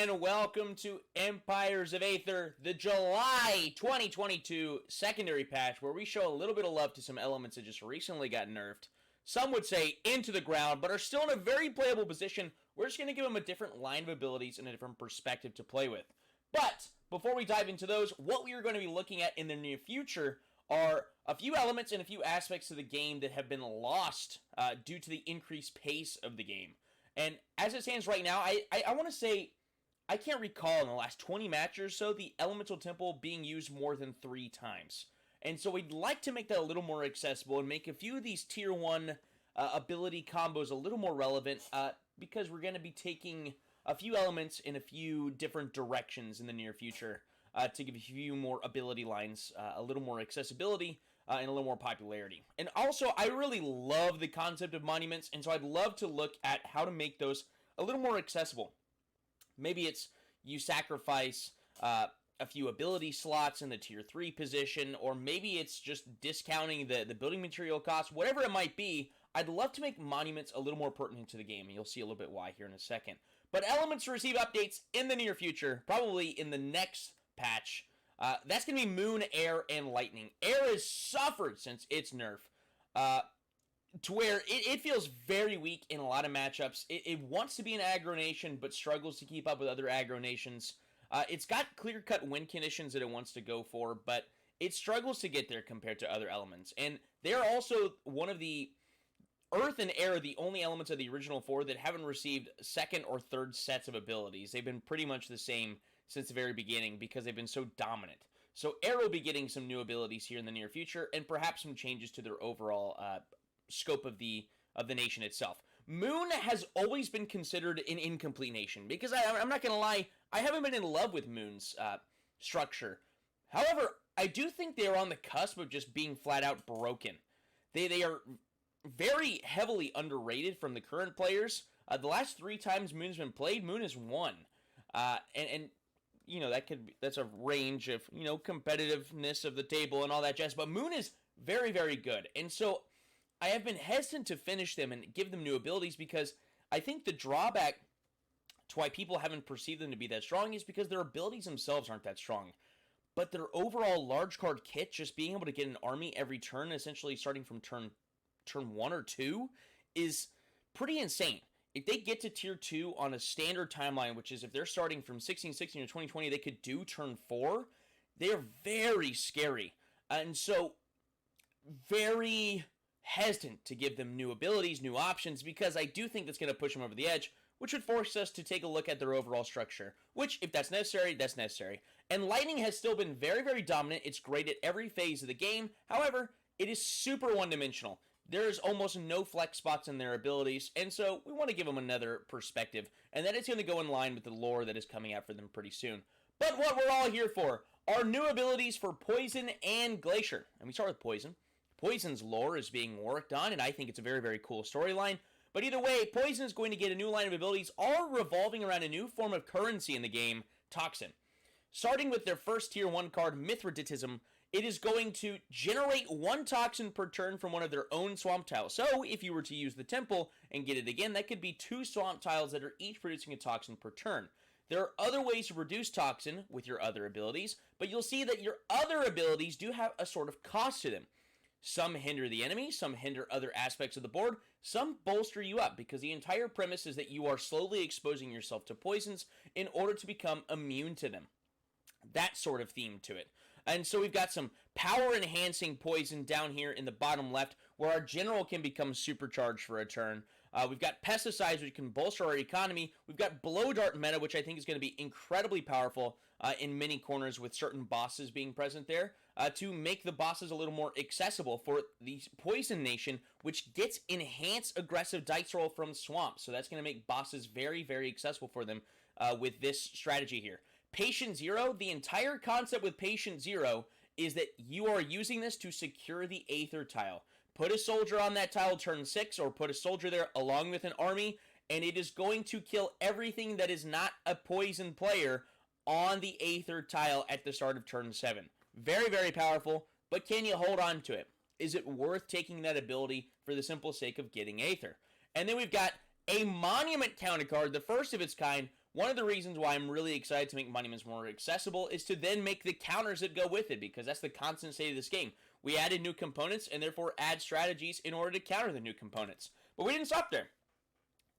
and welcome to Empires of Aether, the July 2022 secondary patch, where we show a little bit of love to some elements that just recently got nerfed. Some would say into the ground, but are still in a very playable position. We're just going to give them a different line of abilities and a different perspective to play with. But before we dive into those, what we are going to be looking at in the near future are a few elements and a few aspects of the game that have been lost due to the increased pace of the game. And as it stands right now, I want to say, I can't recall in the last 20 matches or so the Elemental Temple being used more than 3 times. And so we'd like to make that a little more accessible and make a few of these tier 1 ability combos a little more relevant because we're going to be taking a few elements in a few different directions in the near future to give a few more ability lines, a little more accessibility, and a little more popularity. And also, I really love the concept of monuments, and so I'd love to look at how to make those a little more accessible. Maybe it's you sacrifice a few ability slots in the tier 3 position, or maybe it's just discounting the building material costs, whatever it might be. I'd love to make monuments a little more pertinent to the game, and you'll see a little bit why here in a second. But elements receive updates in the near future, probably in the next patch. That's going to be Moon, Air, and Lightning. Air has suffered since its nerf, to where it feels very weak in a lot of matchups. It wants to be an aggro nation, but struggles to keep up with other aggro nations. It's got clear-cut win conditions that it wants to go for, but it struggles to get there compared to other elements. And they're also one of the... Earth and Air are the only elements of the original 4 that haven't received second or third sets of abilities. They've been pretty much the same since the very beginning because they've been so dominant. So Air will be getting some new abilities here in the near future and perhaps some changes to their overall scope of the nation itself. Moon has always been considered an incomplete nation because I'm not going to lie, I haven't been in love with Moon's structure. However, I do think they're on the cusp of just being flat out broken. They are very heavily underrated from the current players. The last 3 times Moon's been played, Moon has won. And you know, that's a range of, you know, competitiveness of the table and all that jazz, but Moon is very, very good. And so I have been hesitant to finish them and give them new abilities because I think the drawback to why people haven't perceived them to be that strong is because their abilities themselves aren't that strong. But their overall large card kit, just being able to get an army every turn, essentially starting from turn 1 or 2, is pretty insane. If they get to tier 2 on a standard timeline, which is if they're starting from 1616 to 2020, they could do turn 4, they're very scary. And so, very hesitant to give them new abilities, new options, because I do think that's going to push them over the edge, which would force us to take a look at their overall structure, which, if that's necessary, that's necessary. And Lightning has still been very, very dominant. It's great at every phase of the game. However, it is super one-dimensional. There's almost no flex spots in their abilities, and so we want to give them another perspective, and that is going to go in line with the lore that is coming out for them pretty soon. But what we're all here for are new abilities for Poison and Glacier. And we start with Poison. Poison's lore is being worked on, and I think it's a very, very cool storyline. But either way, Poison is going to get a new line of abilities, all revolving around a new form of currency in the game, Toxin. Starting with their first tier 1 card, Mithridatism, it is going to generate 1 toxin per turn from one of their own swamp tiles. So, if you were to use the temple and get it again, that could be 2 swamp tiles that are each producing a toxin per turn. There are other ways to reduce toxin with your other abilities, but you'll see that your other abilities do have a sort of cost to them. Some hinder the enemy, some hinder other aspects of the board, some bolster you up, because the entire premise is that you are slowly exposing yourself to poisons in order to become immune to them. That sort of theme to it. And so we've got some power-enhancing poison down here in the bottom left, where our general can become supercharged for a turn. We've got pesticides, which can bolster our economy. We've got blow dart meta, which I think is going to be incredibly powerful in many corners with certain bosses being present there, to make the bosses a little more accessible for the Poison Nation, which gets enhanced aggressive dice roll from Swamp. So that's going to make bosses very, very accessible for them with this strategy here. Patient Zero, the entire concept with Patient Zero is that you are using this to secure the Aether tile. Put a soldier on that tile turn 6, or put a soldier there along with an army, and it is going to kill everything that is not a poison player on the Aether tile at the start of turn 7. Very, very powerful, but can you hold on to it? Is it worth taking that ability for the simple sake of getting Aether? And then we've got a Monument countercard, the first of its kind, one of the reasons why I'm really excited to make Monuments more accessible is to then make the counters that go with it, because that's the constant state of this game. We added new components and therefore add strategies in order to counter the new components. But we didn't stop there.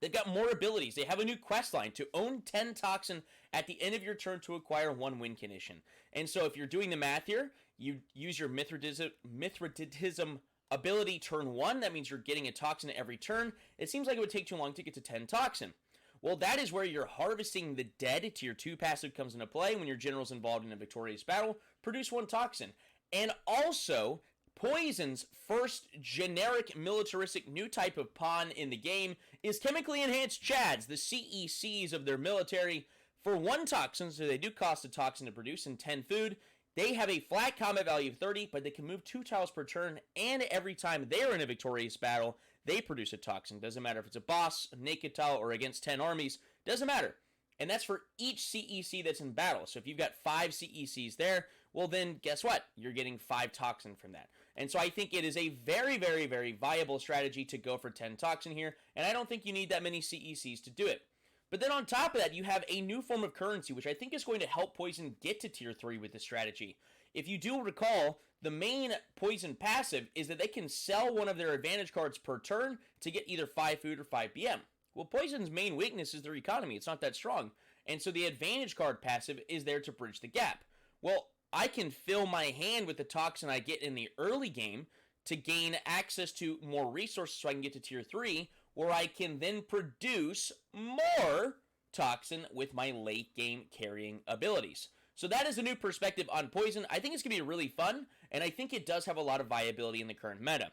They've got more abilities. They have a new quest line to own 10 toxin at the end of your turn to acquire 1 win condition. And so if you're doing the math here, you use your Mithridatism ability turn 1. That means you're getting a toxin every turn. It seems like it would take too long to get to 10 toxin. Well, that is where you're harvesting the dead. Tier 2 passive comes into play when your general's involved in a victorious battle. Produce 1 toxin. And also, Poison's first generic militaristic new type of pawn in the game is chemically enhanced Chads, the CECs of their military. For 1 toxin, so they do cost a toxin to produce, and 10 food, they have a flat combat value of 30, but they can move 2 tiles per turn, and every time they're in a victorious battle, they produce a toxin. Doesn't matter if it's a boss, a naked tile, or against 10 armies. Doesn't matter. And that's for each CEC that's in battle. So if you've got 5 CECs there, well then, guess what? You're getting 5 toxin from that. And so I think it is a very, very, very viable strategy to go for 10 toxin here, and I don't think you need that many CECs to do it. But then on top of that, you have a new form of currency, which I think is going to help Poison get to tier 3 with this strategy. If you do recall, the main Poison passive is that they can sell one of their advantage cards per turn to get either 5 food or 5 BM. Well, Poison's main weakness is their economy. It's not that strong. And so the advantage card passive is there to bridge the gap. Well, I can fill my hand with the toxin I get in the early game to gain access to more resources so I can get to tier 3, where I can then produce more toxin with my late game carrying abilities. So that is a new perspective on Poison. I think it's going to be really fun, and I think it does have a lot of viability in the current meta.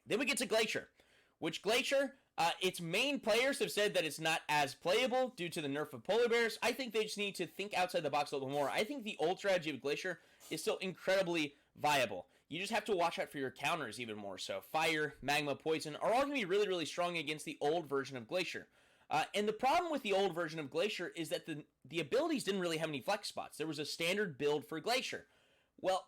Then we get to Glacier, which Glacier, its main players have said that it's not as playable due to the nerf of polar bears. I think they just need to think outside the box a little more. I think the old strategy of Glacier is still incredibly viable. You just have to watch out for your counters even more so. Fire, Magma, Poison are all going to be really, really strong against the old version of Glacier. And the problem with the old version of Glacier is that the abilities didn't really have any flex spots. There was a standard build for Glacier. Well,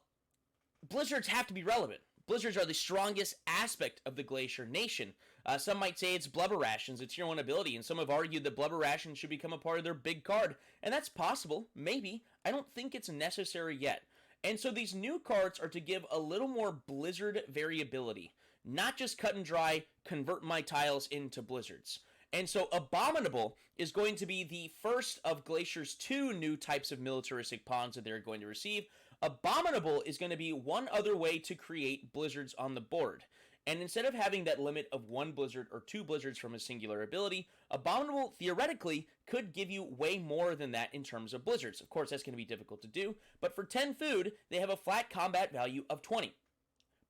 Blizzards have to be relevant. Blizzards are the strongest aspect of the Glacier Nation. Some might say it's Blubber Rations, a tier 1 ability, and some have argued that Blubber Rations should become a part of their big card. And that's possible, maybe. I don't think it's necessary yet. And so these new cards are to give a little more Blizzard variability. Not just cut and dry, convert my tiles into Blizzards. And so Abominable is going to be the first of Glacier's 2 new types of militaristic pawns that they're going to receive. Abominable is going to be one other way to create Blizzards on the board. And instead of having that limit of 1 Blizzard or 2 Blizzards from a singular ability, Abominable theoretically could give you way more than that in terms of Blizzards. Of course, that's going to be difficult to do, but for 10 food, they have a flat combat value of 20.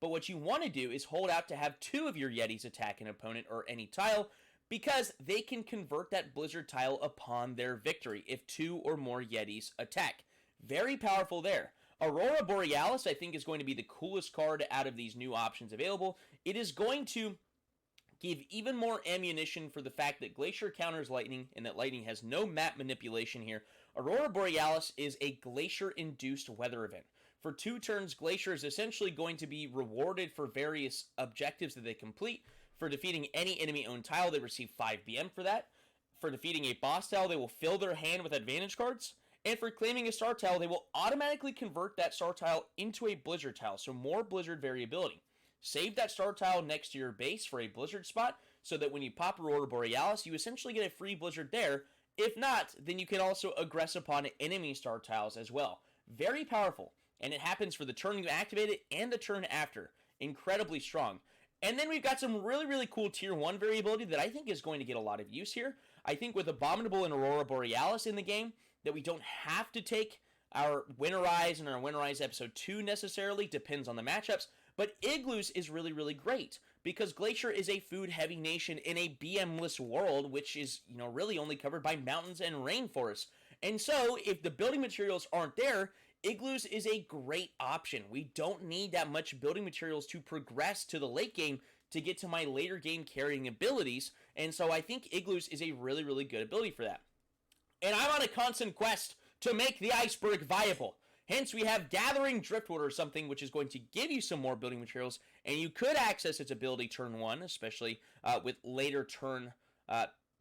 But what you want to do is hold out to have 2 of your Yetis attack an opponent or any tile, because they can convert that Blizzard tile upon their victory if 2 or more Yetis attack. Very powerful there. Aurora Borealis, I think, is going to be the coolest card out of these new options available. It is going to give even more ammunition for the fact that Glacier counters Lightning and that Lightning has no map manipulation here. Aurora Borealis is a Glacier-induced weather event. For 2 turns, Glacier is essentially going to be rewarded for various objectives that they complete. For defeating any enemy-owned tile, they receive 5 BM for that. For defeating a boss tile, they will fill their hand with advantage cards. And for claiming a star tile, they will automatically convert that star tile into a Blizzard tile, so more Blizzard variability. Save that star tile next to your base for a Blizzard spot, so that when you pop Aurora Borealis, you essentially get a free Blizzard there. If not, then you can also aggress upon enemy star tiles as well. Very powerful, and it happens for the turn you activate it and the turn after. Incredibly strong. And then we've got some really, really cool tier 1 variability that I think is going to get a lot of use here. I think with Abominable and Aurora Borealis in the game, that we don't have to take our Winterize and our Winterize Episode 2 necessarily, depends on the matchups, but Igloos is really, really great, because Glacier is a food-heavy nation in a BM-less world, which is, really only covered by mountains and rainforests. And so, if the building materials aren't there, Igloos is a great option. We don't need that much building materials to progress to the late game to get to my later game carrying abilities, and so I think Igloos is a really, really good ability for that. And I'm on a constant quest to make the iceberg viable. Hence, we have Gathering Driftwood or something, which is going to give you some more building materials, and you could access its ability turn 1, especially with later turn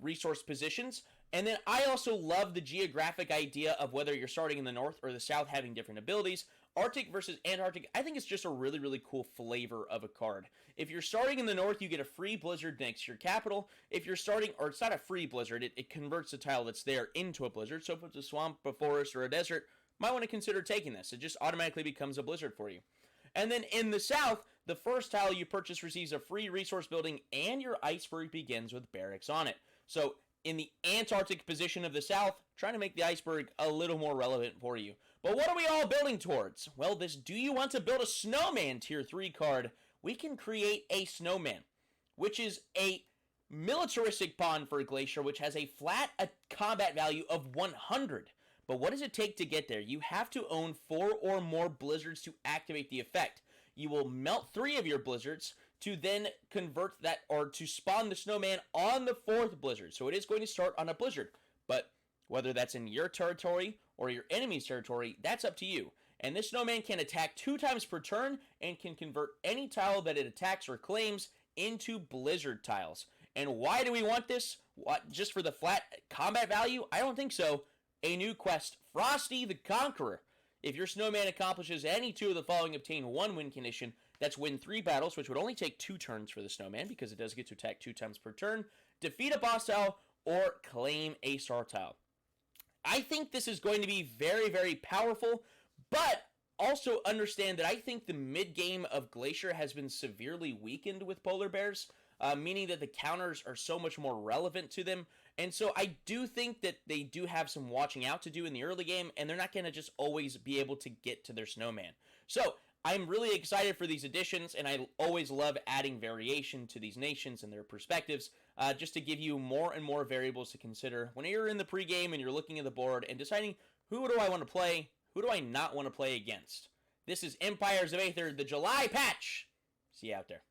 resource positions. And then I also love the geographic idea of whether you're starting in the north or the south having different abilities. Arctic versus Antarctic, I think it's just a really, really cool flavor of a card. If you're starting in the north, you get a free blizzard next to your capital. If you're starting, or it's not a free blizzard, it converts the tile that's there into a blizzard. So if it's a swamp, a forest, or a desert, might want to consider taking this. It just automatically becomes a blizzard for you. And then in the south, the first tile you purchase receives a free resource building, and your iceberg begins with barracks on it. So in the Antarctic position of the south, trying to make the iceberg a little more relevant for you. But what are we all building towards? Well, this Do You Want to Build a Snowman tier 3 card, we can create a snowman, which is a militaristic pawn for Glacier, which has a flat combat value of 100. But what does it take to get there? You have to own 4 or more blizzards to activate the effect. You will melt 3 of your blizzards to then convert that, or to spawn the snowman on the 4th blizzard. So it is going to start on a blizzard. But whether that's in your territory or your enemy's territory, that's up to you. And this snowman can attack 2 times per turn and can convert any tile that it attacks or claims into blizzard tiles. And why do we want this? What, just for the flat combat value? I don't think so. A new quest, Frosty the Conqueror. If your snowman accomplishes any 2 of the following, obtain 1 win condition. That's win 3 battles, which would only take 2 turns for the snowman because it does get to attack 2 times per turn, defeat a boss tile, or claim a star tile. I think this is going to be very, very powerful, but also understand that I think the mid-game of Glacier has been severely weakened with polar bears, meaning that the counters are so much more relevant to them. And so I do think that they do have some watching out to do in the early game, and they're not going to just always be able to get to their snowman. So I'm really excited for these additions, and I always love adding variation to these nations and their perspectives, just to give you more and more variables to consider when you're in the pregame and you're looking at the board and deciding, who do I want to play, who do I not want to play against? This is Empires of Aether, the July patch. See you out there.